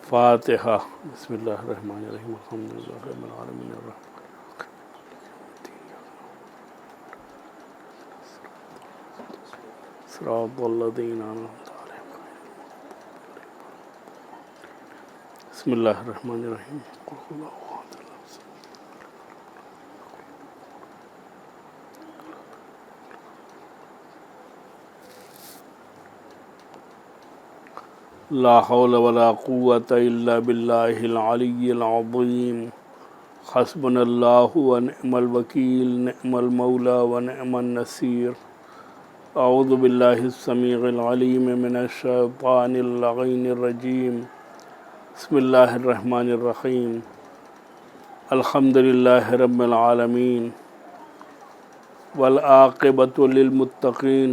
فاتحہ۔ بسم اللہ الرحمن الرحیم، الحمد للہ رب العالمین الرحمن صراط الذین انعمت علیہم۔ بسم اللہ الرحمن الرحیم، قل هو اللہ احد لا حول ولا قوة الا باللہ العلی العظیم، حسبنا اللہ ونعم الوکیل، نعم المولا ونعم النصیر۔ اعوذ باللہ السمیع العلیم من الشیطان اللعین الرجیم، بسم اللہ الرحمن الرحیم، الحمد للہ رب العالمین، والعاقبۃ للمتقین،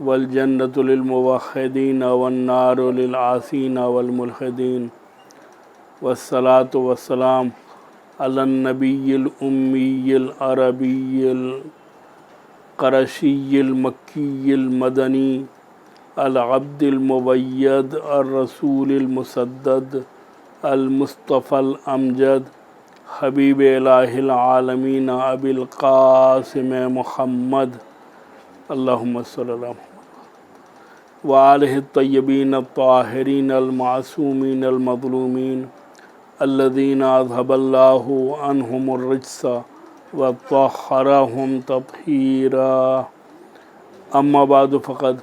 والجنۃ للموحدین، والنار للعاصین والملحدین، والصلاة والسلام علی النبی الامی العربی القرشی المکی المدنی العبد المبید الرسول المسدد المصطفى الامجد، حبیب الہ العالمین ابی القاسم محمد، اللہم صلی اللہ علیہ وآلہ الطیبین الطاہرین المعصومین المظلومین، الذین اذھب اللہ عنہم الرجس وطہرہم تطہیرا۔ اما بعد فقد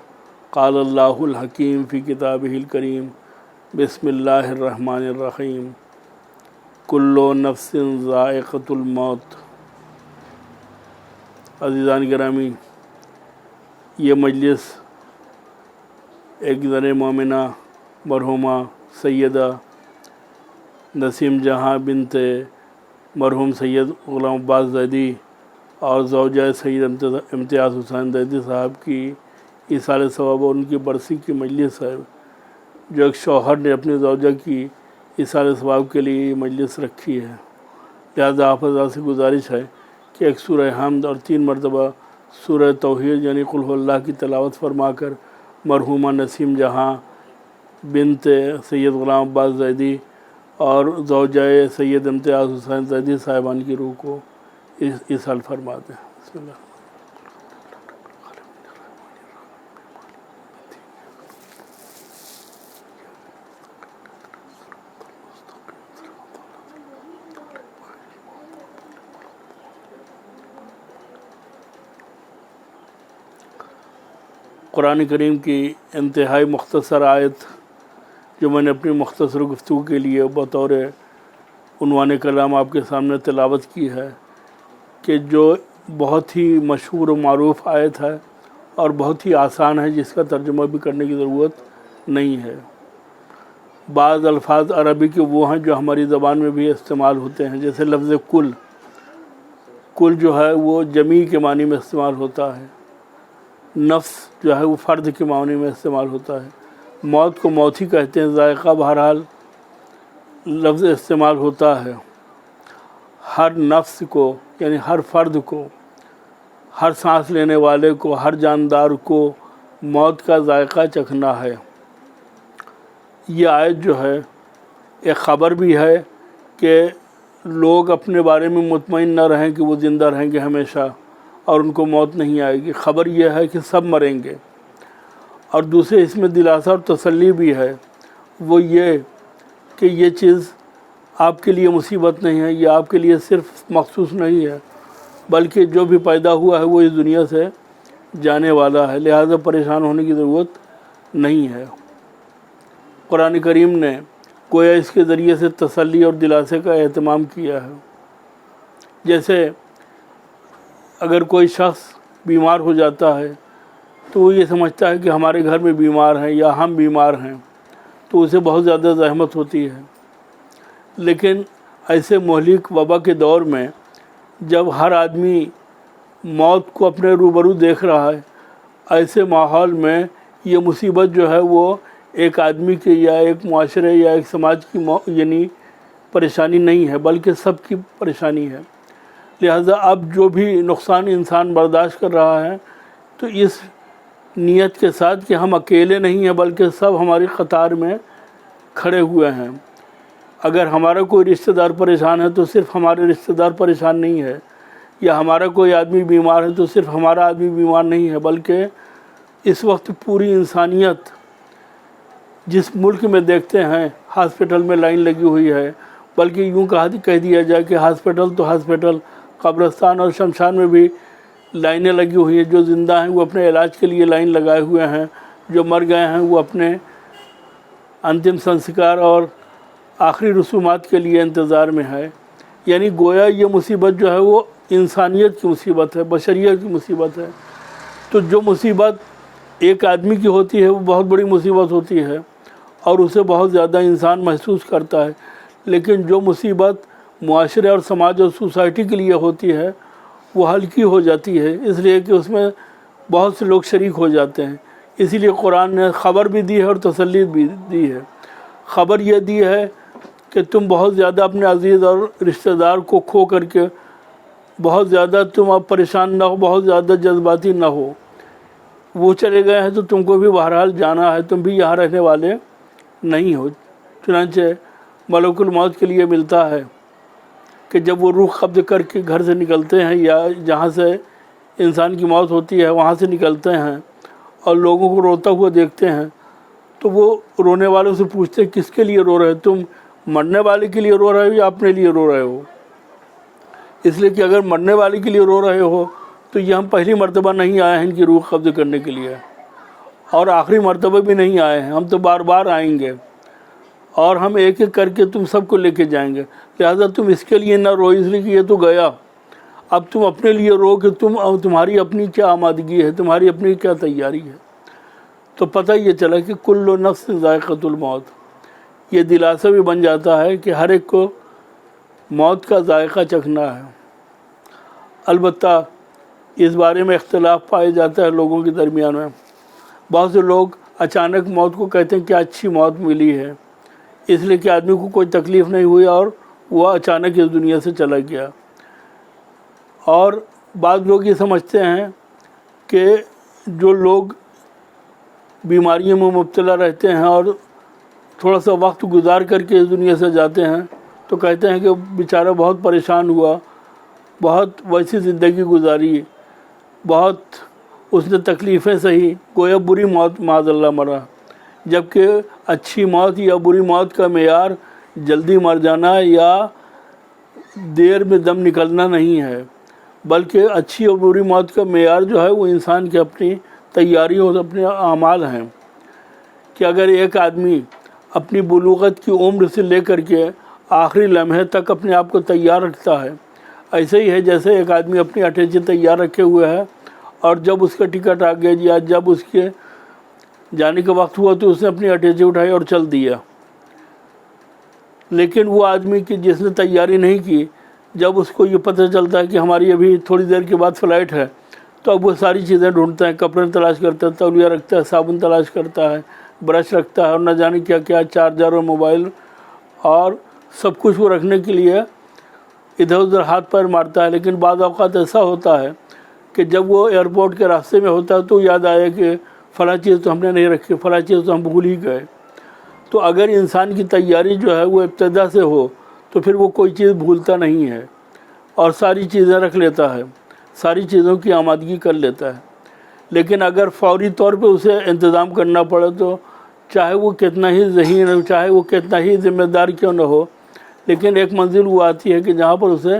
قال اللہ الحکیم فی کتابہ الکریم، بسم اللہ الرحمن الرحیم، کل نفس ذائقۃ الموت۔ عزیزان گرامی، یہ مجلس ایک زن مومنہ مرحومہ سیدہ نسیم جہاں بنت مرحوم سید غلام عباس زیدی اور زوجہ سید امتیاز حسین زیدی صاحب کی ایصال ثواب اور ان کی برسی کی مجلس ہے، جو ایک شوہر نے اپنی زوجہ کی ایصال ثواب کے لیے یہ مجلس رکھی ہے۔ لہذا آپ حضرات سے گزارش ہے کہ ایک سورہ حمد اور 3 مرتبہ سورہ توحید یعنی قل هو اللہ کی تلاوت فرما کر مرحومہ نسیم جہاں بنت سید غلام عباس زیدی اور زوجہ سید امتیاز حسین زیدی صاحبان کی روح کو ایصال فرماتے ہیں۔ بسم اللہ۔ قرآن کریم کی انتہائی مختصر آیت جو میں نے اپنی مختصر گفتگو کے لیے بطور عنوان کلام آپ کے سامنے تلاوت کی ہے، کہ جو بہت ہی مشہور و معروف آیت ہے اور بہت ہی آسان ہے، جس کا ترجمہ بھی کرنے کی ضرورت نہیں ہے۔ بعض الفاظ عربی کے وہ ہیں جو ہماری زبان میں بھی استعمال ہوتے ہیں، جیسے لفظ کل۔ کل جو ہے وہ جمیع کے معنی میں استعمال ہوتا ہے، نفس جو ہے وہ فرد کے معنی میں استعمال ہوتا ہے، موت کو موت ہی کہتے ہیں، ذائقہ بہرحال لفظ استعمال ہوتا ہے۔ ہر نفس کو یعنی ہر فرد کو، ہر سانس لینے والے کو، ہر جاندار کو موت کا ذائقہ چکھنا ہے۔ یہ آیت جو ہے ایک خبر بھی ہے کہ لوگ اپنے بارے میں مطمئن نہ رہیں کہ وہ زندہ رہیں گے ہمیشہ اور ان کو موت نہیں آئے گی۔ خبر یہ ہے کہ سب مریں گے۔ اور دوسرے اس میں دلاسا اور تسلی بھی ہے، وہ یہ کہ یہ چیز آپ کے لیے مصیبت نہیں ہے، یہ آپ کے لیے صرف مخصوص نہیں ہے، بلکہ جو بھی پیدا ہوا ہے وہ اس دنیا سے جانے والا ہے، لہذا پریشان ہونے کی ضرورت نہیں ہے۔ قرآن کریم نے گویا اس کے ذریعے سے تسلی اور دلاسے کا اہتمام کیا ہے۔ جیسے اگر کوئی شخص بیمار ہو جاتا ہے تو وہ یہ سمجھتا ہے کہ ہمارے گھر میں بیمار ہیں یا ہم بیمار ہیں، تو اسے بہت زیادہ زحمت ہوتی ہے۔ لیکن ایسے مہلک وبا کے دور میں جب ہر آدمی موت کو اپنے روبرو دیکھ رہا ہے، ایسے ماحول میں یہ مصیبت جو ہے وہ ایک آدمی کے یا ایک معاشرے یا ایک سماج کی یعنی پریشانی نہیں ہے، بلکہ سب کی پریشانی ہے۔ لہذا اب جو بھی نقصان انسان برداشت کر رہا ہے تو اس نیت کے ساتھ کہ ہم اکیلے نہیں ہیں بلکہ سب ہماری قطار میں کھڑے ہوئے ہیں، اگر ہمارا کوئی رشتہ دار پریشان ہے تو صرف ہمارے رشتہ دار پریشان نہیں ہے، یا ہمارا کوئی آدمی بیمار ہے تو صرف ہمارا آدمی بیمار نہیں ہے، بلکہ اس وقت پوری انسانیت جس ملک میں دیکھتے ہیں ہاسپٹل میں لائن لگی ہوئی ہے، بلکہ یوں کہہ دیا جائے کہ ہاسپٹل تو ہاسپٹل، قبرستان اور شمشان میں بھی لائنیں لگی ہوئی ہیں۔ جو زندہ ہیں وہ اپنے علاج کے لیے لائن لگائے ہوئے ہیں، جو مر گئے ہیں وہ اپنے انتم سنسکار اور آخری رسومات کے لیے انتظار میں ہے۔ یعنی گویا یہ مصیبت جو ہے وہ انسانیت کی مصیبت ہے، بشریت کی مصیبت ہے۔ تو جو مصیبت ایک آدمی کی ہوتی ہے وہ بہت بڑی مصیبت ہوتی ہے اور اسے بہت زیادہ انسان محسوس کرتا ہے، لیکن جو مصیبت معاشرے اور سماج اور سوسائٹی کے لیے ہوتی ہے وہ ہلکی ہو جاتی ہے، اس لیے کہ اس میں بہت سے لوگ شریک ہو جاتے ہیں۔ اسی لیے قرآن نے خبر بھی دی ہے اور تسلی بھی دی ہے۔ خبر یہ دی ہے کہ تم بہت زیادہ اپنے عزیز اور رشتہ دار کو کھو کر کے بہت زیادہ تم اب پریشان نہ ہو، بہت زیادہ جذباتی نہ ہو۔ وہ چلے گئے ہیں تو تم کو بھی بہرحال جانا ہے، تم بھی یہاں رہنے والے نہیں ہو۔ چنانچہ ملک الموت کے لیے ملتا ہے کہ جب وہ روح قبض کر کے گھر سے نکلتے ہیں یا جہاں سے انسان کی موت ہوتی ہے وہاں سے نکلتے ہیں اور لوگوں کو روتا ہوا دیکھتے ہیں تو وہ رونے والوں سے پوچھتے ہیں کس کے لیے رو رہے ہو؟ تم مرنے والے کے لیے رو رہے ہو یا اپنے لیے رو رہے ہو؟ اس لیے کہ اگر مرنے والے کے لیے رو رہے ہو تو یہ ہم پہلی مرتبہ نہیں آئے ہیں ان کی روح قبض کرنے کے لیے، اور آخری مرتبہ بھی نہیں آئے ہیں، ہم تو بار بار آئیں گے اور ہم ایک ایک کر کے تم سب کو لے کے جائیں گے۔ لہٰذا تم اس کے لیے نہ رو، اس لیے کہ یہ تو گیا، اب تم اپنے لیے رو کہ تمہاری اپنی کیا آمادگی ہے، تمہاری اپنی کیا تیاری ہے۔ تو پتہ یہ چلا کہ کل نفس ذائقۃ الموت، یہ دلاسا بھی بن جاتا ہے کہ ہر ایک کو موت کا ذائقہ چکھنا ہے۔ البتہ اس بارے میں اختلاف پایا جاتا ہے لوگوں کے درمیان میں۔ بہت سے لوگ اچانک موت کو کہتے ہیں کہ اچھی موت ملی ہے، اس لیے کہ آدمی کو کوئی تکلیف نہیں ہوئی اور وہ اچانک اس دنیا سے چلا گیا۔ اور بعض لوگ یہ سمجھتے ہیں کہ جو لوگ بیماریوں میں مبتلا رہتے ہیں اور تھوڑا سا وقت گزار کر کے اس دنیا سے جاتے ہیں تو کہتے ہیں کہ بیچارہ بہت پریشان ہوا، بہت ویسی زندگی گزاری، بہت اس نے تکلیفیں سہی، گویا بری موت معاذ اللہ مرا۔ جبکہ اچھی موت یا بری موت کا معیار جلدی مر جانا یا دیر میں دم نکلنا نہیں ہے، بلکہ اچھی اور بری موت کا معیار جو ہے وہ انسان کی اپنی تیاری اور اپنے اعمال ہیں۔ کہ اگر ایک آدمی اپنی بلوغت کی عمر سے لے کر کے آخری لمحے تک اپنے آپ کو تیار رکھتا ہے، ایسے ہی ہے جیسے ایک آدمی اپنی اٹیچی تیار رکھے ہوئے ہے اور جب اس کا ٹکٹ آ گیا یا جب اس کے جانے کا وقت ہوا تو اس نے اپنی اٹیچی اٹھائی اور چل دیا۔ لیکن وہ آدمی کی جس نے تیاری نہیں کی، جب اس کو یہ پتہ چلتا ہے کہ ہماری ابھی تھوڑی دیر کے بعد فلائٹ ہے تو اب وہ ساری چیزیں ڈھونڈتا ہے، کپڑے تلاش کرتا ہے، تولیہ رکھتا ہے، صابن تلاش کرتا ہے، برش رکھتا ہے اور نہ جانے کیا کیا، چارجر اور موبائل اور سب کچھ وہ رکھنے کے لیے ادھر ادھر ہاتھ پیر مارتا ہے۔ لیکن بعض اوقات ایسا ہوتا ہے کہ جب وہ ایئرپورٹ کے راستے میں ہوتا ہے تو یاد آیا کہ فلاں چیز تو ہم نے نہیں رکھی، فلاں چیز تو ہم بھول ہی گئے۔ تو اگر انسان کی تیاری جو ہے وہ ابتدا سے ہو تو پھر وہ کوئی چیز بھولتا نہیں ہے اور ساری چیزیں رکھ لیتا ہے، ساری چیزوں کی آمادگی کر لیتا ہے۔ لیکن اگر فوری طور پہ اسے انتظام کرنا پڑے تو چاہے وہ کتنا ہی ذہین ہو، چاہے وہ کتنا ہی ذمہ دار کیوں نہ ہو، لیکن ایک منزل وہ آتی ہے کہ جہاں پر اسے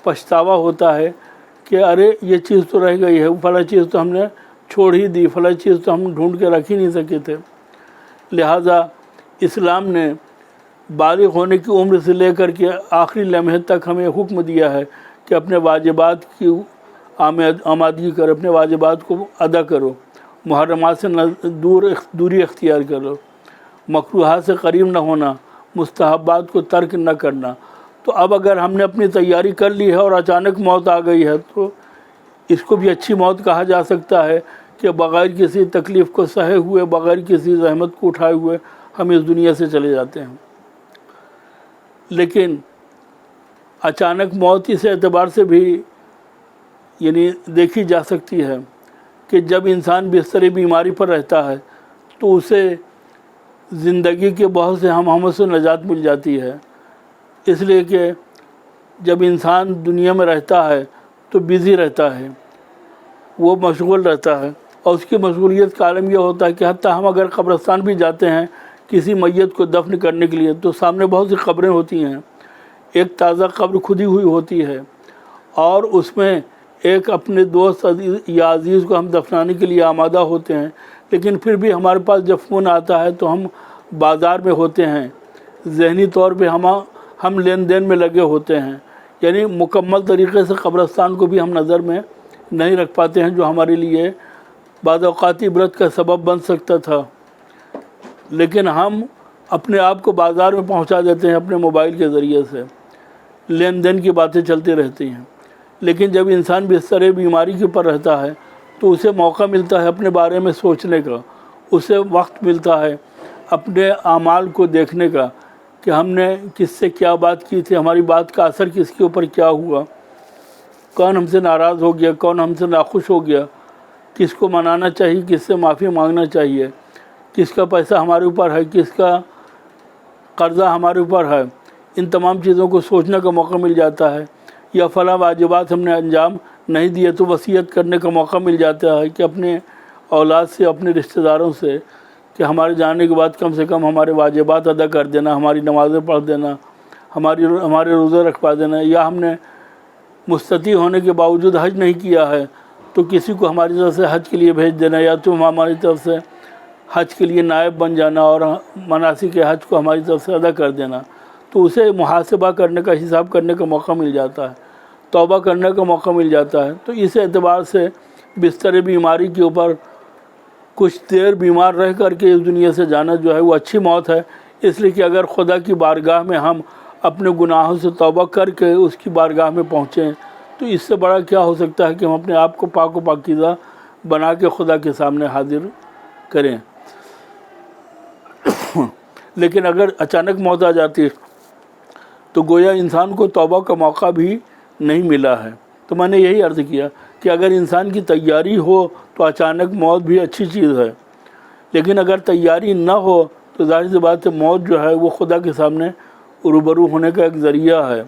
پچھتاوا ہوتا ہے کہ ارے یہ چیز تو رہ گئی ہے، فلاں چیز تو ہم نے چھوڑ ہی دی، فلاں چیز تو ہم ڈھونڈ کے رکھ ہی نہیں سکے تھے۔ لہٰذا اسلام نے بالغ ہونے کی عمر سے لے کر کے آخری لمحے تک ہمیں حکم دیا ہے کہ اپنے واجبات کی آمادگی کرو، اپنے واجبات کو ادا کرو، محرمات سے دوری اختیار کرو، مکروہات سے قریب نہ ہونا، مستحبات کو ترک نہ کرنا۔ تو اب اگر ہم نے اپنی تیاری کر لی ہے اور اچانک موت آ گئی ہے تو اس کو بھی اچھی موت کہا جا سکتا ہے کہ بغیر کسی تکلیف کو سہے ہوئے، بغیر کسی زحمت کو اٹھائے ہوئے ہم اس دنیا سے چلے جاتے ہیں۔ لیکن اچانک موت اس اعتبار سے بھی یعنی دیکھی جا سکتی ہے کہ جب انسان بستر بیماری پر رہتا ہے تو اسے زندگی کے بہت سے ہم سے نجات مل جاتی ہے، اس لیے کہ جب انسان دنیا میں رہتا ہے تو بزی رہتا ہے، وہ مشغول رہتا ہے، اور اس کی مشغولیت کا عالم یہ ہوتا ہے کہ حتیٰ ہم اگر قبرستان بھی جاتے ہیں کسی میت کو دفن کرنے کے لیے تو سامنے بہت سی قبریں ہوتی ہیں، ایک تازہ قبر کھدی ہوئی ہوتی ہے اور اس میں ایک اپنے دوست یا عزیز کو ہم دفنانے کے لیے آمادہ ہوتے ہیں، لیکن پھر بھی ہمارے پاس جب فون آتا ہے تو ہم بازار میں ہوتے ہیں، ذہنی طور پہ ہم لین دین میں لگے ہوتے ہیں، یعنی مکمل طریقے سے قبرستان کو بھی ہم نظر میں نہیں رکھ پاتے ہیں، جو ہمارے لیے بعض اوقات عبرت کا سبب بن سکتا تھا، لیکن ہم اپنے آپ کو بازار میں پہنچا دیتے ہیں اپنے موبائل کے ذریعے سے، لین دین کی باتیں چلتی رہتی ہیں۔ لیکن جب انسان بستر بیماری کے اوپر رہتا ہے تو اسے موقع ملتا ہے اپنے بارے میں سوچنے کا، اسے وقت ملتا ہے اپنے اعمال کو دیکھنے کا کہ ہم نے کس سے کیا بات کی تھی، ہماری بات کا اثر کس کے اوپر کیا ہوا، کون ہم سے ناراض ہو گیا، کون ہم سے ناخوش ہو گیا، کس کو منانا چاہیے، کس سے معافی مانگنا چاہیے، کس کا پیسہ ہمارے اوپر ہے، کس کا قرضہ ہمارے اوپر ہے، ان تمام چیزوں کو سوچنے کا موقع مل جاتا ہے۔ یا فلاں واجبات ہم نے انجام نہیں دیے تو وصیت کرنے کا موقع مل جاتا ہے کہ اپنے اولاد سے، اپنے رشتہ داروں سے، کہ ہمارے جانے کے بعد کم سے کم ہمارے واجبات ادا کر دینا، ہماری نمازیں پڑھ دینا، ہمارے روزے رکھوا دینا، یا ہم نے مستطیع ہونے کے باوجود حج نہیں کیا ہے تو کسی کو ہماری طرف سے حج کے لیے بھیج دینا، یا تم ہماری طرف سے حج کے لیے نائب بن جانا اور مناسک حج کو ہماری طرف سے ادا کر دینا، تو اسے محاسبہ کرنے کا، حساب کرنے کا موقع مل جاتا ہے، توبہ کرنے کا موقع مل جاتا ہے۔ تو اس اعتبار سے بستر بیماری کے اوپر کچھ دیر بیمار رہ کر کے اس دنیا سے جانا جو ہے وہ اچھی موت ہے، اس لیے کہ اگر خدا کی بارگاہ میں ہم اپنے گناہوں سے توبہ کر کے اس کی بارگاہ میں پہنچیں تو اس سے بڑا کیا ہو سکتا ہے کہ ہم اپنے آپ کو پاک و پاکیزہ بنا کے خدا کے سامنے حاضر کریں۔ لیکن اگر اچانک موت آ جاتی ہے تو گویا انسان کو توبہ کا موقع بھی نہیں ملا ہے۔ تو میں نے یہی عرض کیا کہ اگر انسان کی تیاری ہو تو اچانک موت بھی اچھی چیز ہے، لیکن اگر تیاری نہ ہو تو ظاہر سی بات ہے موت جو ہے وہ خدا کے سامنے روبرو ہونے کا ایک ذریعہ ہے۔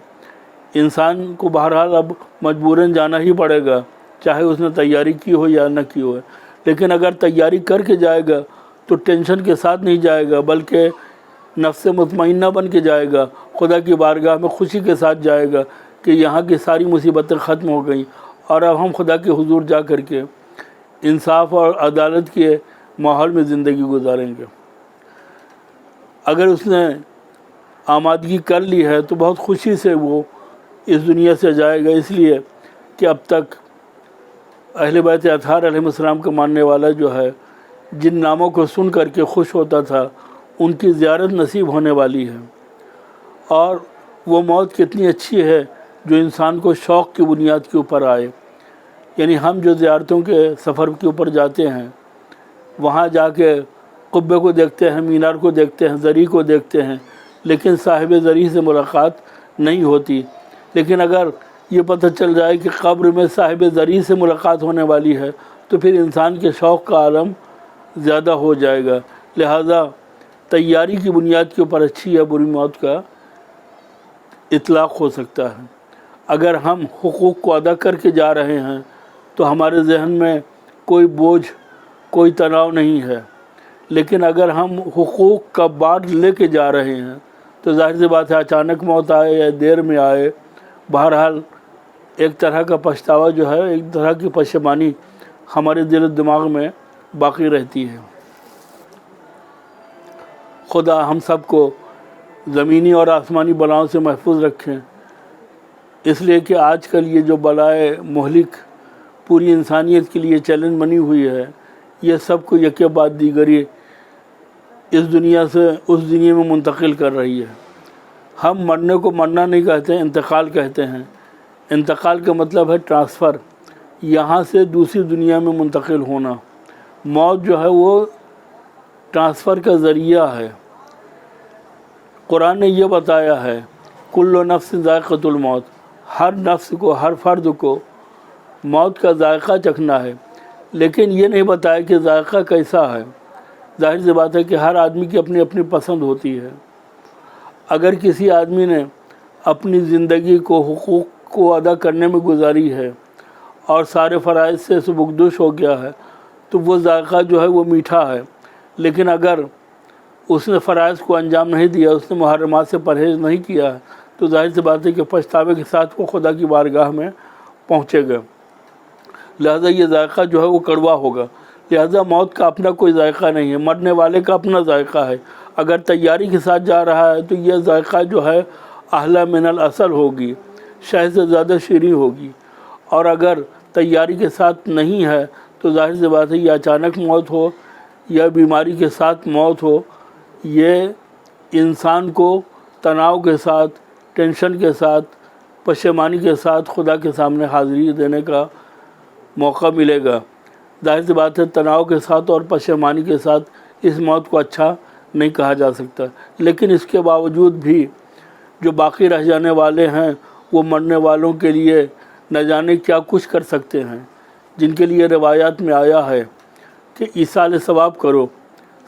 انسان کو بہرحال اب مجبوراً جانا ہی پڑے گا، چاہے اس نے تیاری کی ہو یا نہ کی ہو، لیکن اگر تیاری کر کے جائے گا تو ٹینشن کے ساتھ نہیں جائے گا، بلکہ نفس مطمئنہ بن کے جائے گا، خدا کی بارگاہ میں خوشی کے ساتھ جائے گا کہ یہاں کی ساری مصیبتیں ختم ہو گئیں اور اب ہم خدا کے حضور جا کر کے انصاف اور عدالت کے ماحول میں زندگی گزاریں گے۔ اگر اس نے آمادگی کر لی ہے تو بہت خوشی سے وہ اس دنیا سے جائے گا، اس لیے کہ اب تک اہل بیت اطہار علیہ السلام کا ماننے والا جو ہے جن ناموں کو سن کر کے خوش ہوتا تھا ان کی زیارت نصیب ہونے والی ہے، اور وہ موت کتنی اچھی ہے جو انسان کو شوق کی بنیاد کے اوپر آئے۔ یعنی ہم جو زیارتوں کے سفر کے اوپر جاتے ہیں، وہاں جا کے قبے کو دیکھتے ہیں، مینار کو دیکھتے ہیں، زری کو دیکھتے ہیں، لیکن صاحب زری سے ملاقات نہیں ہوتی۔ لیکن اگر یہ پتہ چل جائے کہ قبر میں صاحب زری سے ملاقات ہونے والی ہے تو پھر انسان کے شوق کا عالم زیادہ ہو جائے گا۔ لہذا تیاری کی بنیاد کے اوپر اچھی یا بری موت کا اطلاق ہو سکتا ہے۔ اگر ہم حقوق کو ادا کر کے جا رہے ہیں تو ہمارے ذہن میں کوئی بوجھ، کوئی تناؤ نہیں ہے، لیکن اگر ہم حقوق کا بار لے کے جا رہے ہیں تو ظاہر سی بات ہے اچانک موت آئے یا دیر میں آئے، بہرحال ایک طرح کا پچھتاوا جو ہے، ایک طرح کی پشیمانی ہمارے دل و دماغ میں باقی رہتی ہے۔ خدا ہم سب کو زمینی اور آسمانی بلاؤں سے محفوظ رکھیں، اس لیے کہ آج کل یہ جو بلائے مہلک پوری انسانیت کے لیے چیلنج بنی ہوئی ہے، یہ سب کو یکے بعد دیگری اس دنیا سے اس دنیا میں منتقل کر رہی ہے۔ ہم مرنے کو مرنا نہیں کہتے، انتقال کہتے ہیں۔ انتقال کا مطلب ہے ٹرانسفر، یہاں سے دوسری دنیا میں منتقل ہونا۔ موت جو ہے وہ ٹرانسفر کا ذریعہ ہے۔ قرآن نے یہ بتایا ہے کل نفس ذائقۃ الموت، ہر نفس کو، ہر فرد کو موت کا ذائقہ چکھنا ہے، لیکن یہ نہیں بتایا کہ ذائقہ کیسا ہے۔ ظاہر سی بات ہے کہ ہر آدمی کی اپنی اپنی پسند ہوتی ہے۔ اگر کسی آدمی نے اپنی زندگی کو حقوق کو ادا کرنے میں گزاری ہے اور سارے فرائض سے سبکدوش ہو گیا ہے تو وہ ذائقہ جو ہے وہ میٹھا ہے. لیکن اگر اس نے فرائض کو انجام نہیں دیا، اس نے محرمات سے پرہیز نہیں کیا ہے، تو ظاہر سی بات ہے کہ پچھتاوے کے ساتھ وہ خدا کی بارگاہ میں پہنچے گا. لہذا یہ ذائقہ جو ہے وہ کڑوا ہوگا. لہذا موت کا اپنا کوئی ذائقہ نہیں ہے، مرنے والے کا اپنا ذائقہ ہے. اگر تیاری کے ساتھ جا رہا ہے تو یہ ذائقہ جو ہے احلی من العسل ہوگی، شہد سے زیادہ شیریں ہوگی. اور اگر تیاری کے ساتھ نہیں ہے تو ظاہر سی بات ہے یہ اچانک موت ہو یا بیماری کے ساتھ موت ہو، یہ انسان کو تناؤ کے ساتھ، ٹینشن کے ساتھ، پشیمانی کے ساتھ خدا کے سامنے حاضری دینے کا موقع ملے گا. ظاہر سی بات ہے تناؤ کے ساتھ اور پشیمانی کے ساتھ اس موت کو اچھا نہیں کہا جا سکتا. لیکن اس کے باوجود بھی جو باقی رہ جانے والے ہیں وہ مرنے والوں کے لیے نہ جانے کیا کچھ کر سکتے ہیں، جن کے لیے روایات میں آیا ہے کہ ایصال ثواب کرو،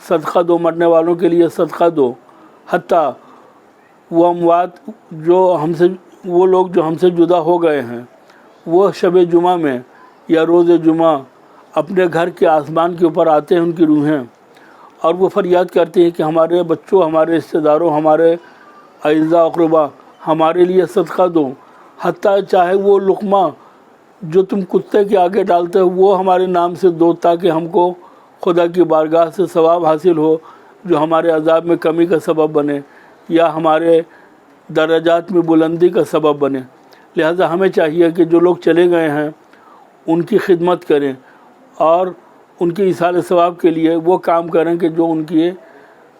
صدقہ دو، مرنے والوں کے لیے صدقہ دو. حتیٰ وہ اموات وہ لوگ جو ہم سے جدا ہو گئے ہیں، وہ شب جمعہ میں یا روز جمعہ اپنے گھر کے آسمان کے اوپر آتے ہیں ان کی روحیں، اور وہ فریاد کرتے ہیں کہ ہمارے بچوں، ہمارے رشتہ داروں، ہمارے اعزاء اقربا ہمارے لیے صدقہ دو. حتیٰ چاہے وہ لقمہ جو تم کتے کے آگے ڈالتے ہو وہ ہمارے نام سے دو، تاکہ ہم کو خدا کی بارگاہ سے ثواب حاصل ہو جو ہمارے عذاب میں کمی کا سبب بنے یا ہمارے درجات میں بلندی کا سبب بنے. لہذا ہمیں چاہیے کہ جو لوگ چلے گئے ہیں ان کی خدمت کریں اور ان کی ایصال ثواب کے لیے وہ کام کریں کہ جو ان کی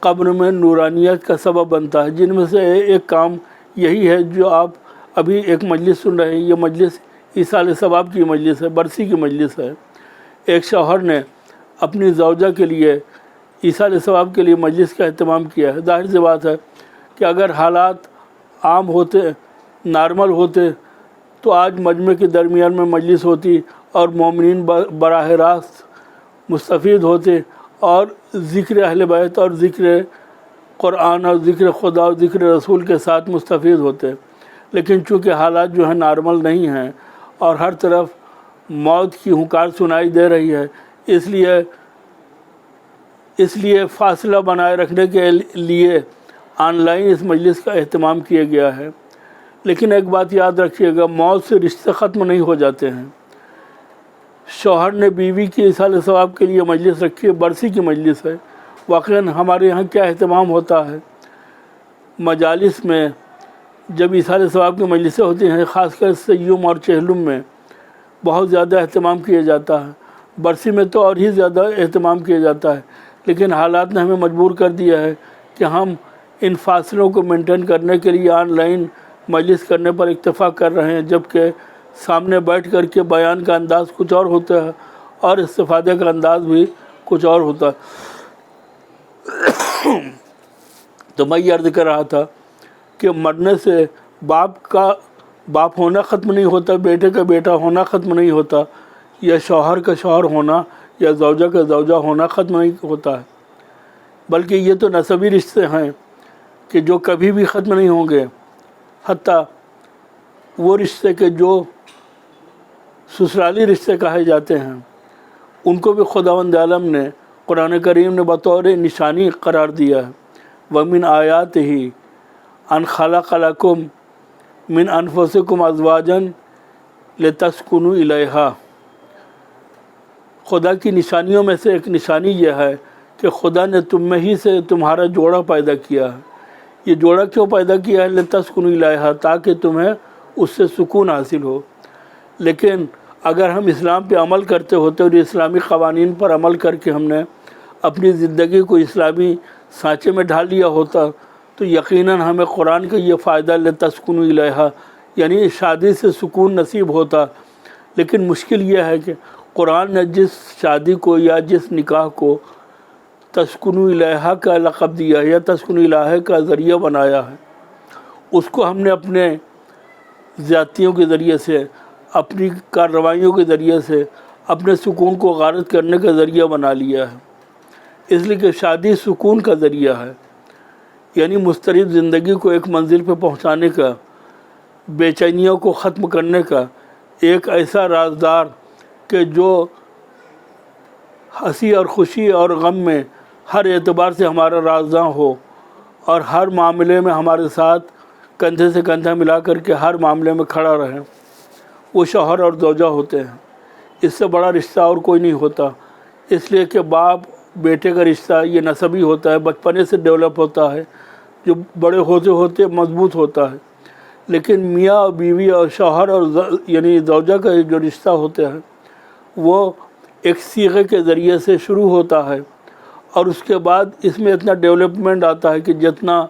قبر میں نورانیت کا سبب بنتا ہے. جن میں سے ایک کام یہی ہے جو آپ ابھی ایک مجلس سن رہے ہیں. یہ مجلس ایصال ثواب کی مجلس ہے، برسی کی مجلس ہے. ایک شوہر نے اپنی زوجہ کے لیے ایصال ثواب کے لیے مجلس کا اہتمام کیا ہے. ظاہر سی بات ہے کہ اگر حالات عام ہوتے، نارمل ہوتے، تو آج مجمع کے درمیان میں مجلس ہوتی اور مومنین براہ راست مستفید ہوتے اور ذکر اہل بیت اور ذکر قرآن اور ذکر خدا اور ذکر رسول کے ساتھ مستفید ہوتے. لیکن چونکہ حالات جو ہیں نارمل نہیں ہیں اور ہر طرف موت کی ہنکار سنائی دے رہی ہے، اس لیے فاصلہ بنائے رکھنے کے لیے آن لائن اس مجلس کا اہتمام کیا گیا ہے. لیکن ایک بات یاد رکھیے گا، موت سے رشتے ختم نہیں ہو جاتے ہیں. شوہر نے بیوی کی ایصال ثواب کے لیے مجلس رکھی ہے، برسی کی مجلس ہے. واقعاً ہمارے یہاں کیا اہتمام ہوتا ہے مجالس میں، جب ایصال ثواب کی مجلسیں ہوتی ہیں، خاص کر سیوم اور چہلم میں بہت زیادہ اہتمام کیا جاتا ہے. برسی میں تو اور ہی زیادہ اہتمام کیا جاتا ہے. لیکن حالات نے ہمیں مجبور کر دیا ہے کہ ہم ان فاصلوں کو مینٹین کرنے کے لیے آن لائن مجلس کرنے پر اکتفا کر رہے ہیں، جبکہ سامنے بیٹھ کر کے بیان کا انداز کچھ اور ہوتا ہے اور استفادے کا انداز بھی کچھ اور ہوتا ہے. تو میں یہ عرض کر رہا تھا کہ مرنے سے باپ کا باپ ہونا ختم نہیں ہوتا، بیٹے کا بیٹا ہونا ختم نہیں ہوتا، یا شوہر کا شوہر ہونا یا زوجہ کا زوجہ ہونا ختم نہیں ہوتا ہے، بلکہ یہ تو نسبی رشتے ہیں کہ جو کبھی بھی ختم نہیں ہوں گے. حتیٰ وہ رشتے کے جو سسرالی رشتے کہے جاتے ہیں ان کو بھی خداوند عالم نے قرآن کریم نے بطور نشانی قرار دیا ہے. وَمِنْ آیَاتِهِ أَنْ خَلَقَ لَكُم مِنْ أَنفُسِكُمْ أَزْوَاجًا لِتَسْكُنُوا إِلَيْهَا. خدا کی نشانیوں میں سے ایک نشانی یہ ہے کہ خدا نے تم میں ہی سے تمہارا جوڑا پیدا کیا ہے. یہ جوڑا کیوں پیدا کیا ہے؟ لِتَسْكُنُوا إِلَيْهَا، تاکہ تمہیں اس سے سکون حاصل ہو. لیکن اگر ہم اسلام پہ عمل کرتے ہوتے اور اسلامی قوانین پر عمل کر کے ہم نے اپنی زندگی کو اسلامی سانچے میں ڈھال لیا ہوتا تو یقیناً ہمیں قرآن کا یہ فائدہ لِتَسْكُنُوا إِلَيْهَا یعنی شادی سے سکون نصیب ہوتا. لیکن مشکل یہ ہے کہ قرآن نے جس شادی کو یا جس نکاح کو تسکنوا الیہا کا لقب دیا ہے یا تسکنوا الیہا کا ذریعہ بنایا ہے، اس کو ہم نے اپنے زیادتیوں کے ذریعے سے، اپنی کارروائیوں کے ذریعے سے اپنے سکون کو غارت کرنے کا ذریعہ بنا لیا ہے. اس لیے کہ شادی سکون کا ذریعہ ہے، یعنی مضطرب زندگی کو ایک منزل پہ پہنچانے کا. بے چینیوں کو ختم کرنے کا ایک ایسا رازدار کہ جو ہنسی اور خوشی اور غم میں ہر اعتبار سے ہمارا رازداں ہو اور ہر معاملے میں ہمارے ساتھ کندھے سے کندھا ملا کر کے ہر معاملے میں کھڑا رہے، وہ شوہر اور زوجہ ہوتے ہیں۔ اس سے بڑا رشتہ اور کوئی نہیں ہوتا، اس لیے کہ باپ بیٹے کا رشتہ یہ نسبی ہوتا ہے، بچپنے سے ڈیولپ ہوتا ہے، جو بڑے ہوتے ہوتے مضبوط ہوتا ہے۔ لیکن میاں اور بیوی اور شوہر اور یعنی زوجہ کا جو رشتہ ہوتا ہے وہ ایک صیغے کے ذریعے سے شروع ہوتا ہے، اور اس کے بعد اس میں اتنا ڈیولپمنٹ آتا ہے کہ جتنا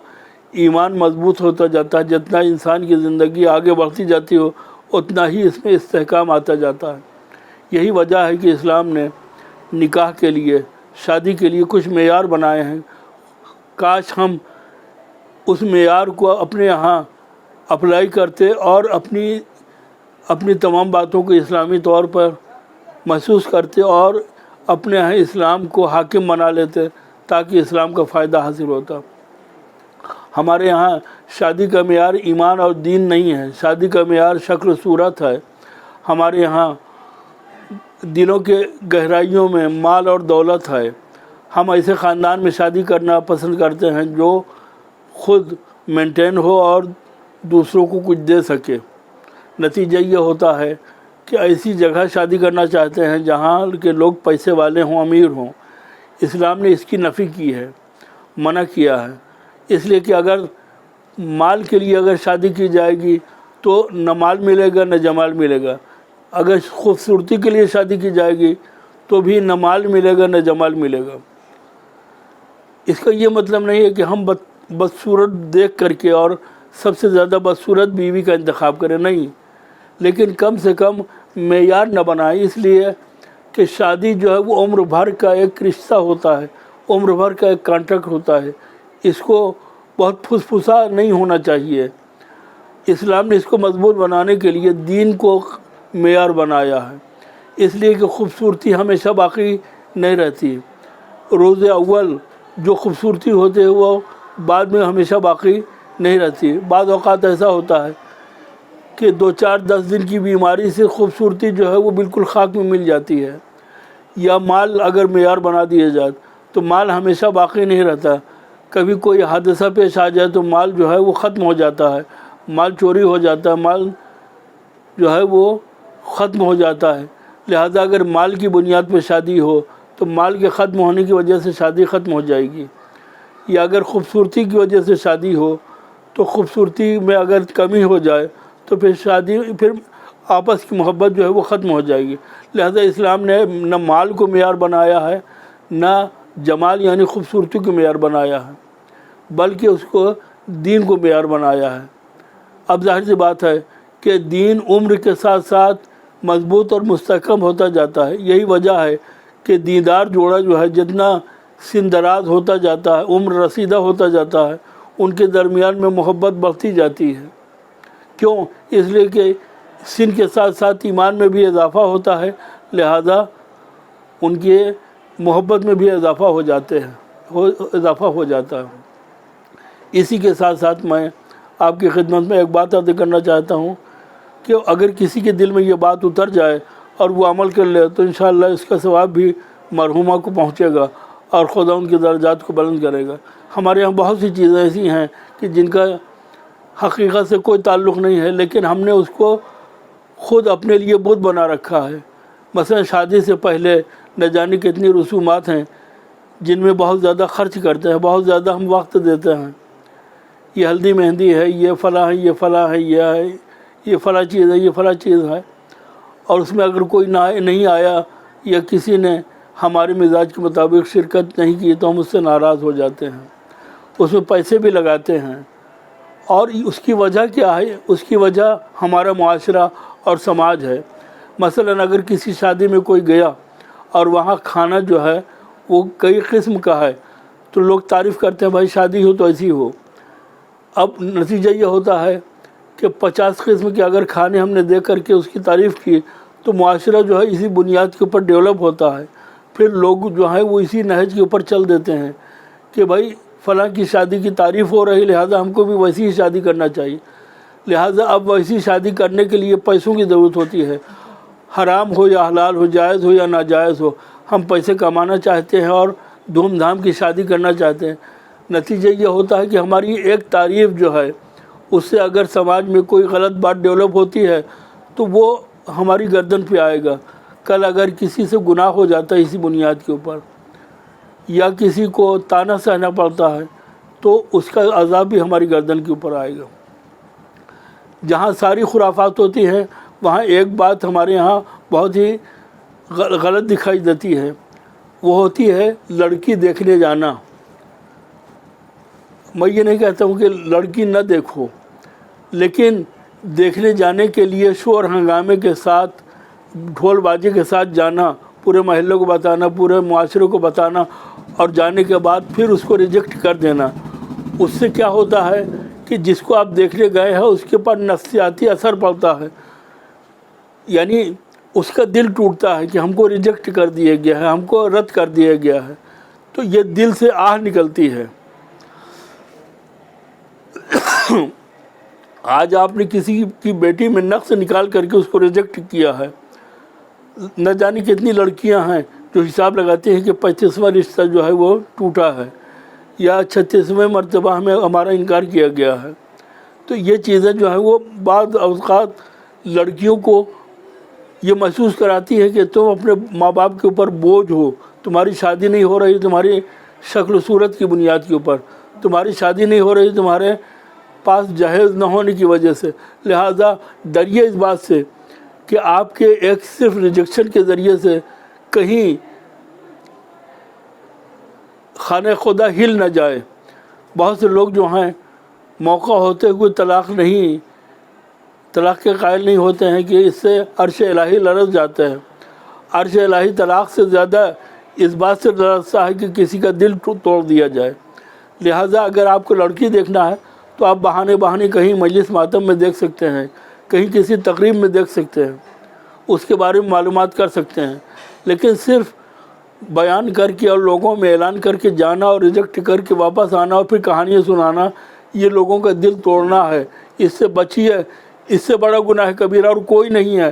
ایمان مضبوط ہوتا جاتا ہے، جتنا انسان کی زندگی آگے بڑھتی جاتی ہو، اتنا ہی اس میں استحکام آتا جاتا ہے۔ یہی وجہ ہے کہ اسلام نے نکاح کے لیے، شادی کے لیے کچھ معیار بنائے ہیں۔ کاش ہم اس معیار کو اپنے یہاں اپلائی کرتے اور اپنی تمام باتوں کو اسلامی طور پر محسوس کرتے اور اپنے یہاں اسلام کو حاکم بنا لیتے، تاکہ اسلام کا فائدہ حاصل ہوتا۔ ہمارے یہاں شادی کا معیار ایمان اور دین نہیں ہے، شادی کا معیار شکل و صورت ہے۔ ہمارے یہاں دلوں کے گہرائیوں میں مال اور دولت ہے۔ ہم ایسے خاندان میں شادی کرنا پسند کرتے ہیں جو خود مینٹین ہو اور دوسروں کو کچھ دے سکے۔ نتیجہ یہ ہوتا ہے کہ ایسی جگہ شادی کرنا چاہتے ہیں جہاں کے لوگ پیسے والے ہوں، امیر ہوں۔ اسلام نے اس کی نفی کی ہے، منع کیا ہے، اس لیے کہ اگر مال کے لیے اگر شادی کی جائے گی تو نہ مال ملے گا نہ جمال ملے گا، اگر خوبصورتی کے لیے شادی کی جائے گی تو بھی نہ مال ملے گا نہ جمال ملے گا۔ اس کا یہ مطلب نہیں ہے کہ ہم بدصورت دیکھ کر کے اور سب سے زیادہ بدصورت بیوی کا انتخاب کریں، نہیں، لیکن کم سے کم معیار نہ بنائیں، اس لیے کہ شادی جو ہے وہ عمر بھر کا ایک رشتہ ہوتا ہے، عمر بھر کا ایک کانٹریکٹ ہوتا ہے، اس کو بہت پھسا نہیں ہونا چاہیے۔ اسلام نے اس کو مضبوط بنانے کے لیے دین کو معیار بنایا ہے، اس لیے کہ خوبصورتی ہمیشہ باقی نہیں رہتی۔ روز اول جو خوبصورتی ہوتی ہے وہ بعد میں ہمیشہ باقی نہیں رہتی۔ بعض اوقات ایسا ہوتا ہے کہ 2-4-10 دن کی بیماری سے خوبصورتی جو ہے وہ بالکل خاک میں مل جاتی ہے، یا مال اگر معیار بنا دیا جائے تو مال ہمیشہ باقی نہیں رہتا، کبھی کوئی حادثہ پیش آ جائے تو مال جو ہے وہ ختم ہو جاتا ہے، مال چوری ہو جاتا ہے، مال جو ہے وہ ختم ہو جاتا ہے۔ لہذا اگر مال کی بنیاد پہ شادی ہو تو مال کے ختم ہونے کی وجہ سے شادی ختم ہو جائے گی، یا اگر خوبصورتی کی وجہ سے شادی ہو تو خوبصورتی میں اگر کمی ہو جائے تو پھر آپس کی محبت جو ہے وہ ختم ہو جائے گی۔ لہذا اسلام نے نہ مال کو معیار بنایا ہے نہ جمال یعنی خوبصورتی کو معیار بنایا ہے، بلکہ اس کو دین کو معیار بنایا ہے۔ اب ظاہر سی بات ہے کہ دین عمر کے ساتھ ساتھ مضبوط اور مستحکم ہوتا جاتا ہے۔ یہی وجہ ہے کہ دیندار جوڑا جو ہے جتنا سن دراز ہوتا جاتا ہے، عمر رسیدہ ہوتا جاتا ہے، ان کے درمیان میں محبت بڑھتی جاتی ہے۔ کیوں؟ اس لیے کہ سن کے ساتھ ساتھ ایمان میں بھی اضافہ ہوتا ہے، لہذا ان کے محبت میں بھی اضافہ ہو جاتا ہے۔ اسی کے ساتھ ساتھ میں آپ کی خدمت میں ایک بات عرض کرنا چاہتا ہوں کہ اگر کسی کے دل میں یہ بات اتر جائے اور وہ عمل کر لے تو انشاءاللہ اس کا ثواب بھی مرحومہ کو پہنچے گا اور خدا ان کے درجات کو بلند کرے گا۔ ہمارے یہاں بہت سی چیزیں ایسی ہیں کہ جن کا حقیقت سے کوئی تعلق نہیں ہے، لیکن ہم نے اس کو خود اپنے لیے بت بنا رکھا ہے۔ مثلا شادی سے پہلے نہ جانے کتنی رسومات ہیں جن میں بہت زیادہ خرچ کرتے ہیں، بہت زیادہ ہم وقت دیتے ہیں۔ یہ ہلدی مہندی ہے، یہ فلاں ہے، یہ فلاں ہے، یہ فلاں چیز ہے، یہ فلاں چیز ہے، اور اس میں اگر کوئی نہیں آیا یا کسی نے ہمارے مزاج کے مطابق شرکت نہیں کی تو ہم اس سے ناراض ہو جاتے ہیں، اس میں پیسے بھی لگاتے ہیں۔ اور اس کی وجہ کیا ہے؟ اس کی وجہ ہمارا معاشرہ اور سماج ہے۔ مثلا اگر کسی شادی میں کوئی گیا اور وہاں کھانا جو ہے وہ کئی قسم کا ہے تو لوگ تعریف کرتے ہیں بھائی شادی ہو تو ایسی ہو۔ اب نتیجہ یہ ہوتا ہے کہ 50 قسم کے اگر کھانے ہم نے دیکھ کر کے اس کی تعریف کی تو معاشرہ جو ہے اسی بنیاد کے اوپر ڈیولپ ہوتا ہے۔ پھر لوگ جو ہیں وہ اسی نہج کے اوپر چل دیتے ہیں کہ بھائی فلاں کی شادی کی تعریف ہو رہی، لہذا ہم کو بھی ویسی ہی شادی کرنا چاہیے۔ لہٰذا اب ویسی شادی کرنے کے لیے پیسوں کی ضرورت ہوتی ہے، حرام ہو یا حلال ہو، جائز ہو یا ناجائز ہو، ہم پیسے کمانا چاہتے ہیں اور دھوم دھام کی شادی کرنا چاہتے ہیں۔ نتیجہ یہ ہوتا ہے کہ ہماری ایک تعریف جو ہے اس سے اگر سماج میں کوئی غلط بات ڈیولپ ہوتی ہے تو وہ ہماری گردن پہ آئے گا۔ کل اگر کسی سے گناہ ہو جاتا ہے اسی بنیاد کے اوپر، یا کسی کو طعنہ سہنا پڑتا ہے تو اس کا عذاب بھی ہماری گردن کے اوپر آئے گا۔ جہاں ساری خرافات ہوتی ہیں وہاں ایک بات ہمارے یہاں بہت ہی غلط دکھائی دیتی ہے، وہ ہوتی ہے لڑکی دیکھنے جانا۔ میں یہ نہیں کہتا ہوں کہ لڑکی نہ دیکھو، لیکن دیکھنے جانے کے لیے شور ہنگامے کے ساتھ، ڈھول بازی کے ساتھ جانا، پورے محلے کو بتانا، پورے معاشرے کو بتانا، اور جانے کے بعد پھر اس کو ریجیکٹ کر دینا، اس سے کیا ہوتا ہے کہ جس کو آپ دیکھنے گئے ہیں اس کے پر نفسیاتی اثر پڑتا ہے، یعنی اس کا دل ٹوٹتا ہے کہ ہم کو ریجیکٹ کر دیا گیا ہے، ہم کو رد کر دیا گیا ہے، تو یہ دل سے آہ نکلتی ہے۔ آج آپ نے کسی کی بیٹی میں نقص نکال کر کے اس کو ریجیکٹ کیا ہے، نہ جانے کتنی لڑکیاں ہیں جو حساب لگاتے ہیں کہ 35واں رشتہ جو ہے وہ ٹوٹا ہے، یا 36ویں مرتبہ ہمیں ہمارا انکار کیا گیا ہے۔ تو یہ چیزیں جو ہیں وہ بعض اوقات لڑکیوں کو یہ محسوس کراتی ہے کہ تم اپنے ماں باپ کے اوپر بوجھ ہو، تمہاری شادی نہیں ہو رہی تمہاری شکل و صورت کی بنیاد کے اوپر، تمہاری شادی نہیں ہو رہی تمہارے پاس جہیز نہ ہونے کی وجہ سے، لہٰذا ڈریے اس بات سے کہ آپ کے ایک صرف ریجیکشن کے ذریعے سے کہیں خانہ خدا ہل نہ جائے۔ بہت سے لوگ جو ہیں موقع ہوتے ہوئے طلاق کے قائل نہیں ہوتے ہیں کہ اس سے عرش الہی لرز جاتا ہے۔ عرش الہی طلاق سے زیادہ اس بات سے لرزتا ہے کہ کسی کا دل توڑ دیا جائے۔ لہٰذا اگر آپ کو لڑکی دیکھنا ہے تو آپ بہانے کہیں مجلس ماتم میں دیکھ سکتے ہیں، کہیں کسی تقریب میں دیکھ سکتے ہیں، اس کے بارے میں معلومات کر سکتے ہیں، لیکن صرف بیان کر کے اور لوگوں میں اعلان کر کے جانا اور ریجیکٹ کر کے واپس آنا اور پھر کہانیاں سنانا، یہ لوگوں کا دل توڑنا ہے۔ اس سے بچیے، اس سے بڑا گناہ کبیرہ اور کوئی نہیں ہے۔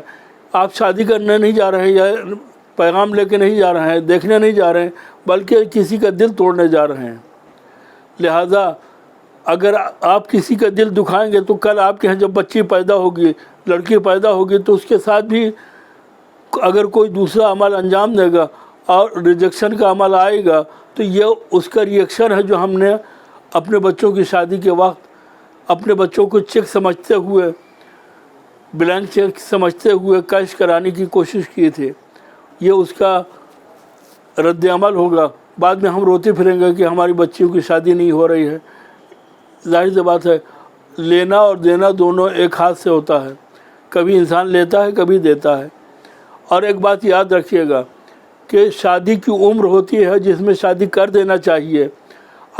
آپ شادی کرنے نہیں جا رہے ہیں یا پیغام لے کے نہیں جا رہے ہیں، دیکھنے نہیں جا رہے ہیں، بلکہ کسی کا دل توڑنے جا رہے ہیں۔ لہٰذا اگر آپ کسی کا دل دکھائیں گے تو کل آپ کے یہاں جب بچی پیدا ہوگی، لڑکی پیدا ہوگی، تو اس کے ساتھ بھی اگر کوئی دوسرا عمل انجام دے گا اور ریجیکشن کا عمل آئے گا تو یہ اس کا ریئیکشن ہے جو ہم نے اپنے بچوں کی شادی کے وقت اپنے بچوں کو چیک سمجھتے ہوئے، بلینک چیک سمجھتے ہوئے کیش کرانے کی کوشش کی تھی، یہ اس کا رد عمل ہوگا۔ بعد میں ہم روتے پھریں گے کہ ہماری بچیوں کی شادی نہیں ہو رہی ہے۔ ظاہر سی بات ہے، لینا اور دینا دونوں ایک ہاتھ سے ہوتا ہے، کبھی انسان لیتا ہے کبھی دیتا ہے۔ اور ایک بات یاد رکھیے گا کہ شادی کی عمر ہوتی ہے جس میں شادی کر دینا چاہیے۔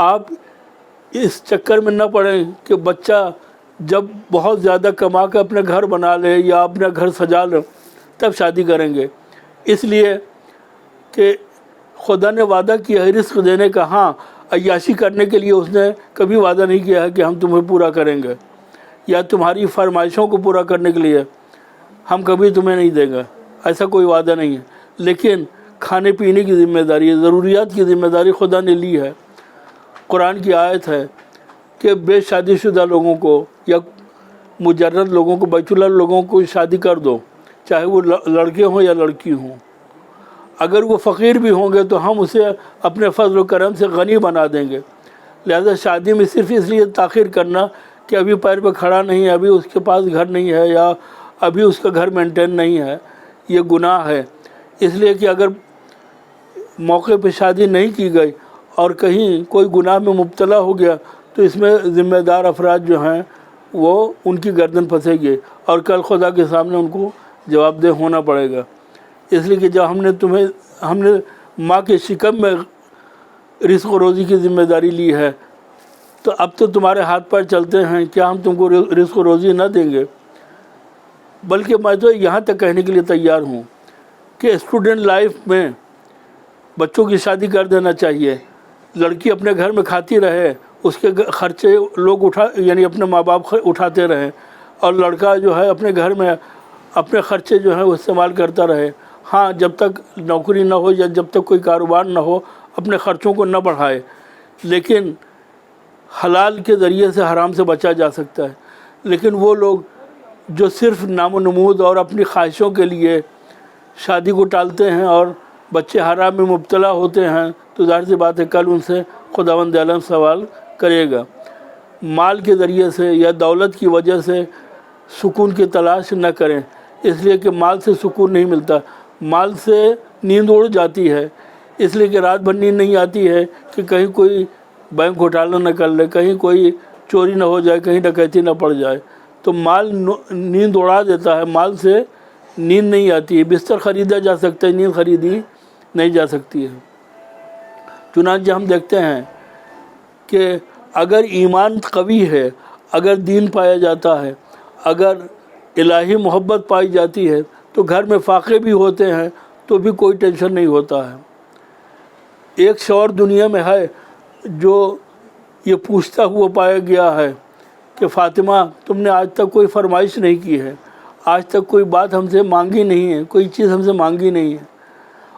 آپ اس چکر میں نہ پڑیں کہ بچہ جب بہت زیادہ کما کے اپنے گھر بنا لے یا اپنا گھر سجا لے تب شادی کریں گے، اس لیے کہ خدا نے وعدہ کیا ہے رزق دینے کا۔ ہاں، عیاشی کرنے کے لیے اس نے کبھی وعدہ نہیں کیا ہے کہ ہم تمہیں پورا کریں گے، یا تمہاری فرمائشوں کو پورا کرنے کے لیے ہم کبھی تمہیں نہیں دیں گے، ایسا کوئی وعدہ نہیں ہے۔ لیکن کھانے پینے کی ذمہ داری، ضروریات کی ذمہ داری خدا نے لی ہے۔ قرآن کی آیت ہے کہ بے شادی شدہ لوگوں کو یا مجرد لوگوں کو، بیچولر لوگوں کو شادی کر دو، چاہے وہ لڑکے ہوں یا لڑکی ہوں۔ اگر وہ فقیر بھی ہوں گے تو ہم اسے اپنے فضل و کرم سے غنی بنا دیں گے۔ لہذا شادی میں صرف اس لیے تاخیر کرنا کہ ابھی پیر پہ کھڑا نہیں ہے، ابھی اس کے پاس گھر نہیں ہے، یا ابھی اس کا گھر مینٹین نہیں ہے، یہ گناہ ہے۔ اس لیے کہ اگر موقع پہ شادی نہیں کی گئی اور کہیں کوئی گناہ میں مبتلا ہو گیا تو اس میں ذمہ دار افراد جو ہیں وہ ان کی گردن پھنسے گی اور کل خدا کے سامنے ان کو جواب دہ ہونا پڑے گا۔ اس لیے کہ جب ہم نے ماں کے شکم میں رزق و روزی کی ذمہ داری لی ہے تو اب تو تمہارے ہاتھ پیر چلتے ہیں، کیا ہم تم کو رزق و روزی نہ دیں گے؟ بلکہ میں تو یہاں تک کہنے کے لیے تیار ہوں کہ اسٹوڈنٹ لائف میں بچوں کی شادی کر دینا چاہیے۔ لڑکی اپنے گھر میں کھاتی رہے، اس کے خرچے لوگ یعنی اپنے ماں باپ اٹھاتے رہیں، اور لڑکا جو ہے اپنے گھر میں اپنے خرچے جو ہیں وہ استعمال کرتا رہے. ہاں جب تک نوکری نہ ہو یا جب تک کوئی کاروبار نہ ہو اپنے خرچوں کو نہ بڑھائے، لیکن حلال کے ذریعے سے حرام سے بچا جا سکتا ہے. لیکن وہ لوگ جو صرف نام و نمود اور اپنی خواہشوں کے لیے شادی کو ٹالتے ہیں اور بچے حرام میں مبتلا ہوتے ہیں، تو ظاہر سی بات ہے کل ان سے خداوند عالم سوال کرے گا. مال کے ذریعے سے یا دولت کی وجہ سے سکون کی تلاش نہ کریں، اس لیے کہ مال سے سکون نہیں ملتا. مال سے نیند اڑ جاتی ہے، اس لیے کہ رات بھر نیند نہیں آتی ہے کہ کہیں کوئی بینک گھوٹالہ نہ کر لے، کہیں کوئی چوری نہ ہو جائے، کہیں ڈکیتی نہ پڑ جائے. تو مال نیند اڑا دیتا ہے، مال سے نیند نہیں آتی ہے. بستر خریدا جا سکتا ہے، نیند خریدی نہیں جا سکتی ہے. چنانچہ ہم دیکھتے ہیں کہ اگر ایمان قوی ہے، اگر دین پایا جاتا ہے، اگر الہی محبت پائی جاتی ہے، تو گھر میں فاقے بھی ہوتے ہیں تو بھی کوئی ٹینشن نہیں ہوتا ہے. ایک شوہر دنیا میں ہے جو یہ پوچھتا ہوا پایا گیا ہے کہ فاطمہ تم نے آج تک کوئی فرمائش نہیں کی ہے، آج تک کوئی بات ہم سے مانگی نہیں ہے، کوئی چیز ہم سے مانگی نہیں ہے.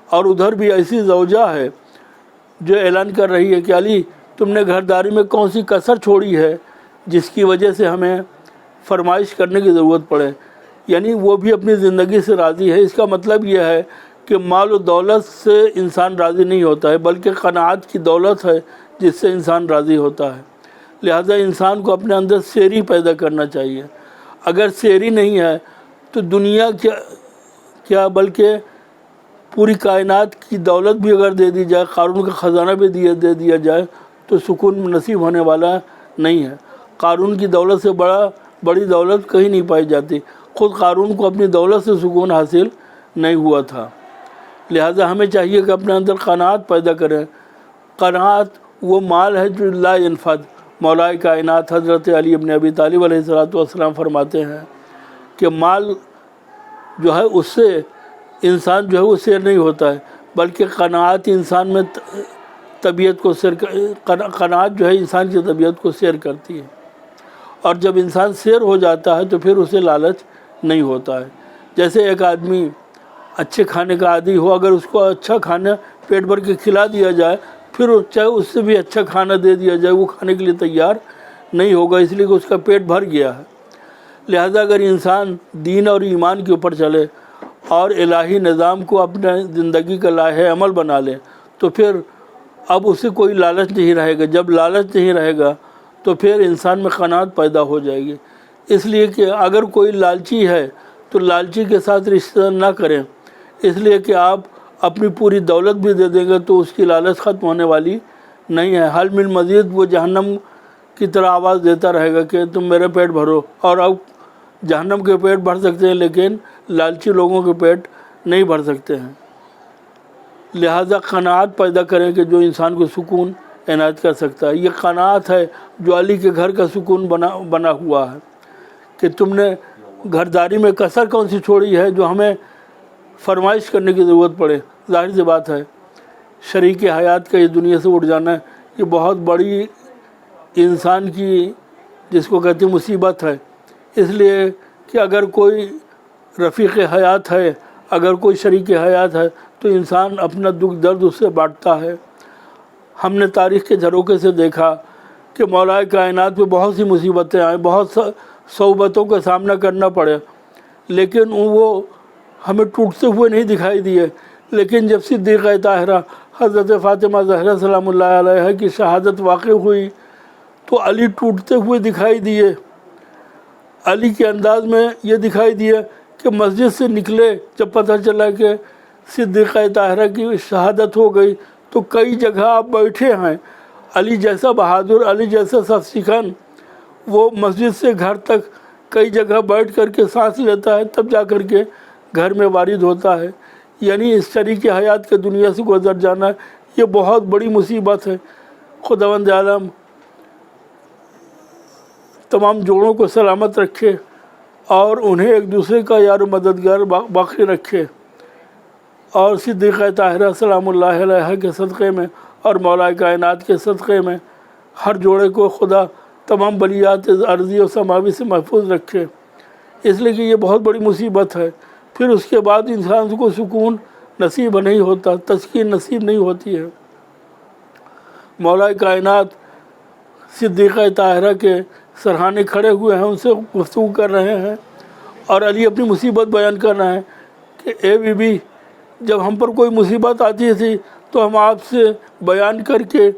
اور ادھر بھی ایسی زوجہ ہے جو اعلان کر رہی ہے کہ علی تم نے گھرداری میں کون سی کسر چھوڑی ہے جس کی وجہ سے ہمیں فرمائش کرنے کی ضرورت پڑے. یعنی وہ بھی اپنی زندگی سے راضی ہے. اس کا مطلب یہ ہے کہ مال و دولت سے انسان راضی نہیں ہوتا ہے، بلکہ قناعت کی دولت ہے جس سے انسان راضی ہوتا ہے. لہذا انسان کو اپنے اندر سیری پیدا کرنا چاہیے. اگر سیری نہیں ہے تو دنیا کیا بلکہ پوری کائنات کی دولت بھی اگر دے دی جائے، قارون کا خزانہ بھی دے دیا جائے، تو سکون نصیب ہونے والا نہیں ہے. قارون کی دولت سے بڑی دولت کہیں نہیں پائی جاتی. خود قارون کو اپنی دولت سے سکون حاصل نہیں ہوا تھا. لہذا ہمیں چاہیے کہ اپنے اندر قناعت پیدا کریں. قناعت وہ مال ہے جو لا ينفد. مولا کائنات حضرت علی ابن ابی طالب علیہ السلام فرماتے ہیں کہ مال جو ہے اس سے انسان جو ہے وہ سیر نہیں ہوتا ہے، بلکہ قناعت انسان میں طبیعت کو قناعت جو ہے انسان کی طبیعت کو سیر کرتی ہے. اور جب انسان سیر ہو جاتا ہے تو پھر اسے لالچ نہیں ہوتا ہے. جیسے ایک آدمی اچھے کھانے کا عادی ہو، اگر اس کو اچھا کھانا پیٹ بھر کے کھلا دیا جائے، پھر چاہے اس سے بھی اچھا کھانا دے دیا جائے، وہ کھانے کے لیے تیار نہیں ہوگا، اس لیے کہ اس کا پیٹ بھر گیا ہے. لہذا اگر انسان دین اور ایمان کے اوپر چلے اور الہی نظام کو اپنے زندگی کا لائحہ عمل بنا لے، تو پھر اب اسے کوئی لالچ نہیں رہے گا. جب لالچ نہیں رہے گا تو پھر انسان میں قناعت پیدا ہو جائے گی. اس لیے کہ اگر کوئی لالچی ہے تو لالچی کے ساتھ رشتہ نہ کریں، اس لیے کہ آپ اپنی پوری دولت بھی دے دیں گے تو اس کی لالچ ختم ہونے والی نہیں ہے. حل من مزید وہ جہنم کی طرح آواز دیتا رہے گا کہ تم میرے پیٹ بھرو. اور اب جہنم کے پیٹ بھر سکتے ہیں لیکن لالچی لوگوں کے پیٹ نہیں بھر سکتے ہیں. لہذا قناعت پیدا کریں کہ جو انسان کو سکون عنایت کر سکتا ہے. یہ قناعت ہے جو علی کے گھر کا سکون بنا ہوا ہے کہ تم نے گھرداری میں کسر کون سی چھوڑی ہے جو ہمیں فرمائش کرنے کی ضرورت پڑے. ظاہر سی بات ہے شریک حیات کا یہ دنیا سے اٹھ جانا یہ بہت بڑی انسان کی جس کو کہتے ہیں مصیبت ہے. اس لیے کہ اگر کوئی رفیق حیات ہے، اگر کوئی شریک حیات ہے تو انسان اپنا دکھ درد اس سے بانٹتا ہے. ہم نے تاریخ کے جھروکے سے دیکھا کہ مولا کائنات پہ بہت سی مصیبتیں آئیں، بہت صعوبتوں کا سامنا کرنا پڑے، لیکن وہ ہمیں ٹوٹتے ہوئے نہیں دکھائی دیے. لیکن جب صدیقہ طاہرہ حضرت فاطمہ زہرا سلام اللہ علیہ کی شہادت واقع ہوئی تو علی ٹوٹتے ہوئے دکھائی دیے. علی کے انداز میں یہ دکھائی دیا کہ مسجد سے نکلے جب پتہ چلا کہ صدیقہ طاہرہ کی شہادت ہو گئی تو کئی جگہ آپ بیٹھے ہیں. علی جیسا بہادر، علی جیسا سب سکھن وہ مسجد سے گھر تک کئی جگہ بیٹھ کر کے سانس لیتا ہے، تب جا کر کے گھر میں وارد ہوتا ہے. یعنی اس شریک حیات کے دنیا سے گزر جانا یہ بہت بڑی مصیبت ہے. خداوند عالم تمام جوڑوں کو سلامت رکھے اور انہیں ایک دوسرے کا یار و مددگار باقی رکھے. اور صدیقہ طاہرہ سلام اللہ علیہ کے صدقے میں اور مولا کائنات کے صدقے میں ہر جوڑے کو خدا تمام بلیات ارضی و سماوی سے محفوظ رکھے. اس لیے کہ یہ بہت بڑی مصیبت ہے. پھر اس کے بعد انسان کو سکون نصیب نہیں ہوتا، تسکین نصیب نہیں ہوتی ہے. مولا کائنات صدیقہ طاہرہ کے سرہانے کھڑے ہوئے ہیں، ان سے گفتگو کر رہے ہیں، اور علی اپنی مصیبت بیان کر رہے ہیں کہ اے بی بی، جب ہم پر کوئی مصیبت آتی تھی تو ہم آپ سے بیان کر کے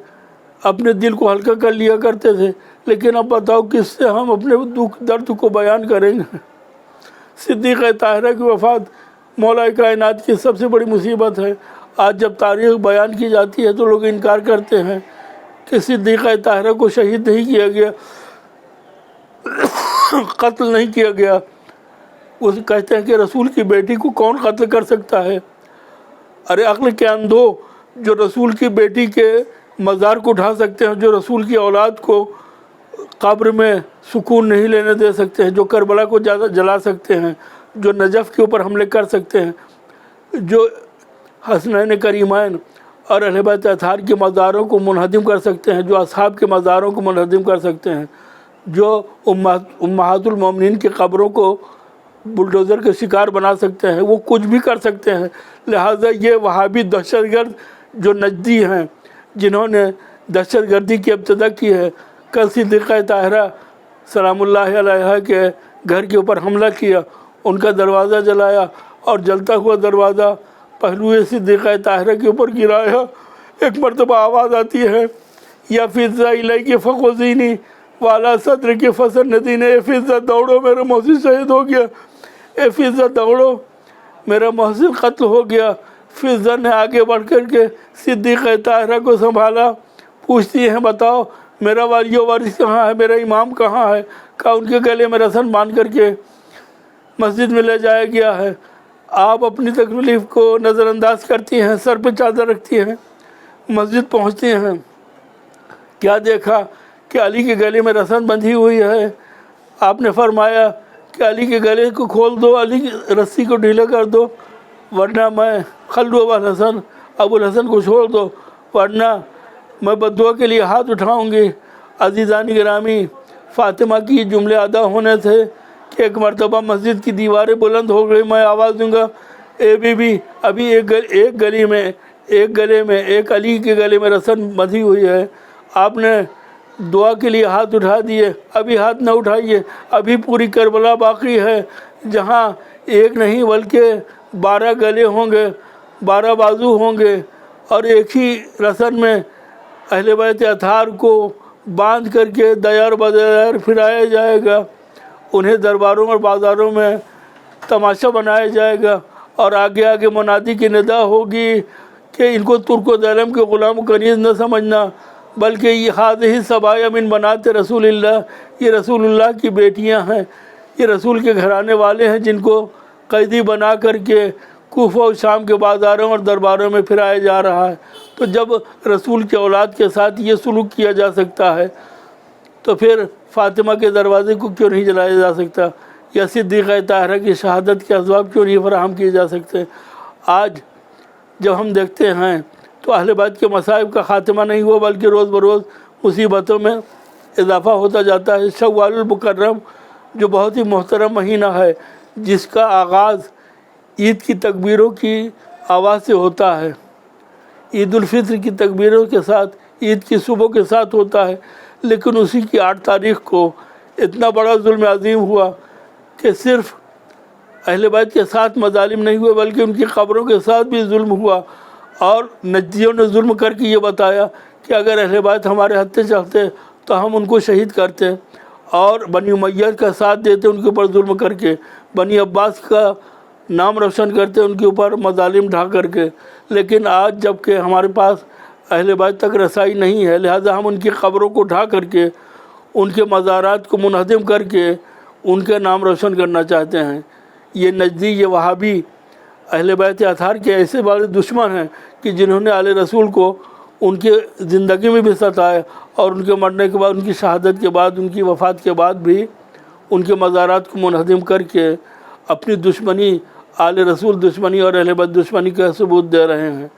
اپنے دل کو ہلکا کر لیا کرتے تھے، لیکن اب بتاؤ کس سے ہم اپنے دکھ درد کو بیان کریں گے. صدیقہ طاہرہ کی وفات مولا کائنات کی سب سے بڑی مصیبت ہے. آج جب تاریخ بیان کی جاتی ہے تو لوگ انکار کرتے ہیں کہ صدیقہ طاہرہ کو شہید نہیں کیا گیا، قتل نہیں کیا گیا. وہ کہتے ہیں کہ رسول کی بیٹی کو کون قتل کر سکتا ہے؟ ارے عقل کے اندھو، جو رسول کی بیٹی کے مزار کو ڈھا سکتے ہیں، جو رسول کی اولاد کو قبر میں سکون نہیں لینے دے سکتے ہیں، جو کربلا کو جلا سکتے ہیں، جو نجف کے اوپر حملے کر سکتے ہیں، جو حسنین کریمین اور اہل بیت اطہار کے مزاروں کو منہدم کر سکتے ہیں، جو اصحاب کے مزاروں کو منہدم کر سکتے ہیں، جو امہات المومنین کی قبروں کو بلڈوزر کے شکار بنا سکتے ہیں، وہ کچھ بھی کر سکتے ہیں. لہٰذا یہ وہابی دہشت گرد جو نجدی ہیں، جنہوں نے دہشت گردی کی ابتدا کی ہے، کل صدیقہ طاہرہ سلام اللہ علیہ کے گھر کے اوپر حملہ کیا، ان کا دروازہ جلایا اور جلتا ہوا دروازہ پہلو صدیقہ طاہرہ کے اوپر گرایا. ایک مرتبہ آواز آتی ہے، یا فضا الیک فخذینی والا صدر کے فصل ندین، اے فضا دوڑو میرا محسن شہید ہو گیا، اے فضا دوڑو میرا محسن قتل ہو گیا. فضا نے آگے بڑھ کر کے صدیقہ طاہرہ کو سنبھالا، پوچھتی ہیں بتاؤ میرا والی و وارث کہاں ہے، میرا امام کہاں ہے؟ کہا ان کے گلے میں رسن باندھ کر کے مسجد میں لے جایا گیا ہے. آپ اپنی تکلیف کو نظر انداز کرتی ہیں، سر پہ چادر رکھتی ہیں، مسجد پہنچتی ہیں. کیا دیکھا کہ علی کے گلے میں رسن بندھی ہوئی ہے. آپ نے فرمایا کہ علی کے گلے کو کھول دو، علی کی رسی کو ڈھیلا کر دو، ورنہ میں خلو ابو الحسن، ابو الحسن کو چھوڑ دو، ورنہ میں بددعا کے لیے ہاتھ اٹھاؤں گی. عزیزان گرامی، فاطمہ کی جملے ادا ہونے تھے کہ ایک مرتبہ مسجد کی دیواریں بلند ہو گئی، میں آواز دوں گا اے بی بی، ابھی ایک گلے میں ایک علی کے گلے میں رسن بندھی ہوئی ہے، آپ نے دعا کے لیے ہاتھ اٹھا دیے، ابھی ہاتھ نہ اٹھائیے، ابھی پوری کربلا باقی ہے جہاں ایک نہیں بلکہ 12 گلے ہوں گے، 12 بازو ہوں گے، اور ایک ہی رسن میں اہل بیت اطہار کو باندھ کر کے دیار بدیار پھرایا جائے گا. انہیں درباروں اور بازاروں میں تماشا بنایا جائے گا، اور آگے آگے منادی کی ندا ہوگی کہ ان کو ترک و دلم کے غلام و کنیز نہ سمجھنا، بلکہ یہ ہذہ صبایا من بنات رسول اللہ، یہ رسول اللہ کی بیٹیاں ہیں، یہ رسول کے گھرانے والے ہیں، جن کو قیدی بنا کر کے کوفہ و شام کے بازاروں اور درباروں میں پھرایا جا رہا ہے. تو جب رسول کے اولاد کے ساتھ یہ سلوک کیا جا سکتا ہے تو پھر فاطمہ کے دروازے کو کیوں نہیں جلایا جا سکتا، یا صدیقہ طاہرہ کی شہادت کے اسباب کیوں نہیں فراہم کیے جا سکتے؟ آج جب ہم دیکھتے ہیں تو اہل بیت کے مصائب کا خاتمہ نہیں ہوا، بلکہ روز بروز مصیبتوں میں اضافہ ہوتا جاتا ہے. شوال المکرم جو بہت ہی محترم مہینہ ہے، جس کا آغاز عید کی تکبیروں کی آواز سے ہوتا ہے، عید الفطر کی تکبیروں کے ساتھ، عید کی صبح کے ساتھ ہوتا ہے، لیکن اسی کی 8 تاریخ کو اتنا بڑا ظلم عظیم ہوا کہ صرف اہل بیت کے ساتھ مظالم نہیں ہوئے بلکہ ان کی قبروں کے ساتھ بھی ظلم ہوا. اور نجدیوں نے ظلم کر کے یہ بتایا کہ اگر اہل بیت ہمارے ہتھے چڑھتے تو ہم ان کو شہید کرتے، اور بنی امیہ کا ساتھ دیتے ان کے اوپر ظلم کر کے، بنی عباس کا نام روشن کرتے ان کے اوپر مظالم ڈھا کر کے. لیکن آج جب کہ ہمارے پاس اہل بیت تک رسائی نہیں ہے، لہذا ہم ان کی قبروں کو ڈھا کر کے، ان کے مزارات کو منہدم کر کے ان کے نام روشن کرنا چاہتے ہیں. یہ نجدی، یہ وہابی اہل بیت اطہار کے ایسے بڑے دشمن ہیں کہ جنہوں نے آل رسول کو ان کی زندگی میں بھی ستایا، اور ان کے مرنے کے بعد، ان کی شہادت کے بعد، ان کی وفات کے بعد بھی ان کے مزارات کو منہدم کر کے اپنی دشمنی، آل رسول دشمنی اور اہل بیت دشمنی کا ثبوت دے رہے ہیں.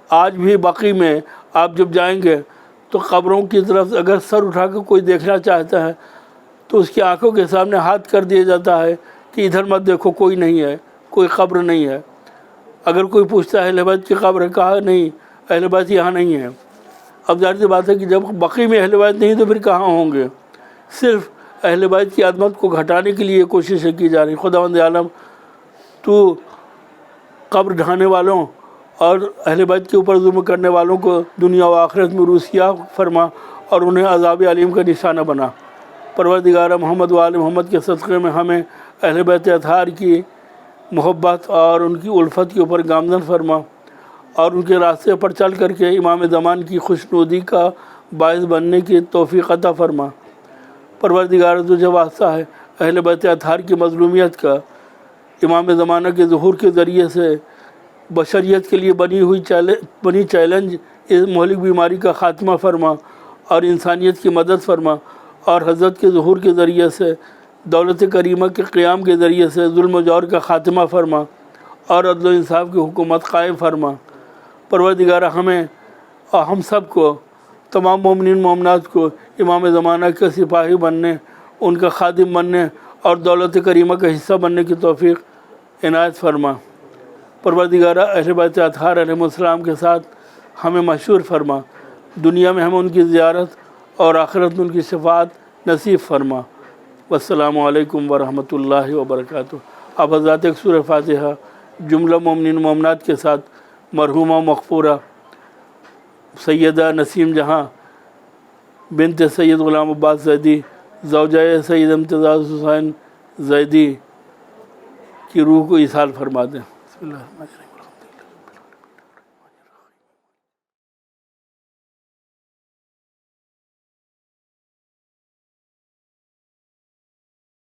آج بھی بقیع میں آپ جب جائیں گے تو قبروں کی طرف اگر سر اٹھا کے کوئی دیکھنا چاہتا ہے تو اس کی آنکھوں کے سامنے ہاتھ کر دیا جاتا ہے، کہ ادھر مت دیکھو کوئی نہیں ہے، کوئی قبر نہیں ہے۔ اگر کوئی پوچھتا ہے اہل بیت کی قبر ہے، کہا نہیں اہل بیت یہاں نہیں ہے۔ اب ظاہر سی بات ہے کہ جب بقیع میں اہل بیت نہیں تو پھر کہاں ہوں گے؟ صرف اہل بیت کی عظمت کو گھٹانے کے لیے کوششیں کی جا رہی۔ خداوند عالم تو قبر ڈھانے والوں اور اہل بیت کے اوپر ظلم کرنے والوں کو دنیا و آخرت میں روسیہ فرما اور انہیں عذاب علیم کا نشانہ بنا۔ پروردگار محمد و آل محمد کے صدقے میں ہمیں اہل بیت اطہار کی محبت اور ان کی الفت کے اوپر گامزن فرما اور ان کے راستے پر چل کر کے امام زمان کی خوشنودی کا باعث بننے کی توفیق عطا فرما۔ پروردگار تجھے واسطہ ہے اہل بیت اطہار کی مظلومیت کا امام زمانہ کے ظہور کے ذریعے سے بشریت کے لیے بنی چیلنج اس مہلک بیماری کا خاتمہ فرما اور انسانیت کی مدد فرما، اور حضرت کے ظہور کے ذریعے سے دولت کریمہ کے قیام کے ذریعے سے ظلم و جور کا خاتمہ فرما اور عدل و انصاف کی حکومت قائم فرما۔ پروردگار ہمیں اور ہم سب کو، تمام مومنین مومنات کو امام زمانہ کے سپاہی بننے، ان کا خادم بننے اور دولت کریمہ کا حصہ بننے کی توفیق عنایت فرما۔ پروردگار اہل بیت اطہار علیہ السلام کے ساتھ ہمیں مشہور فرما، دنیا میں ہمیں ان کی زیارت اور آخرت میں ان کی شفاعت نصیب فرما۔ والسلام علیکم ورحمۃ اللہ وبرکاتہ۔ اب حضرات ایک سورہ فاتحہ جملہ مومنین مومنات کے ساتھ مرحومہ مغفورہ سیدہ نسیم جہاں بنت سید غلام عباس زیدی زوجہ سید امتیاز حسین زیدی کی روح کو ایصال فرما دیں۔ بسم اللہ الرحمن الرحیم۔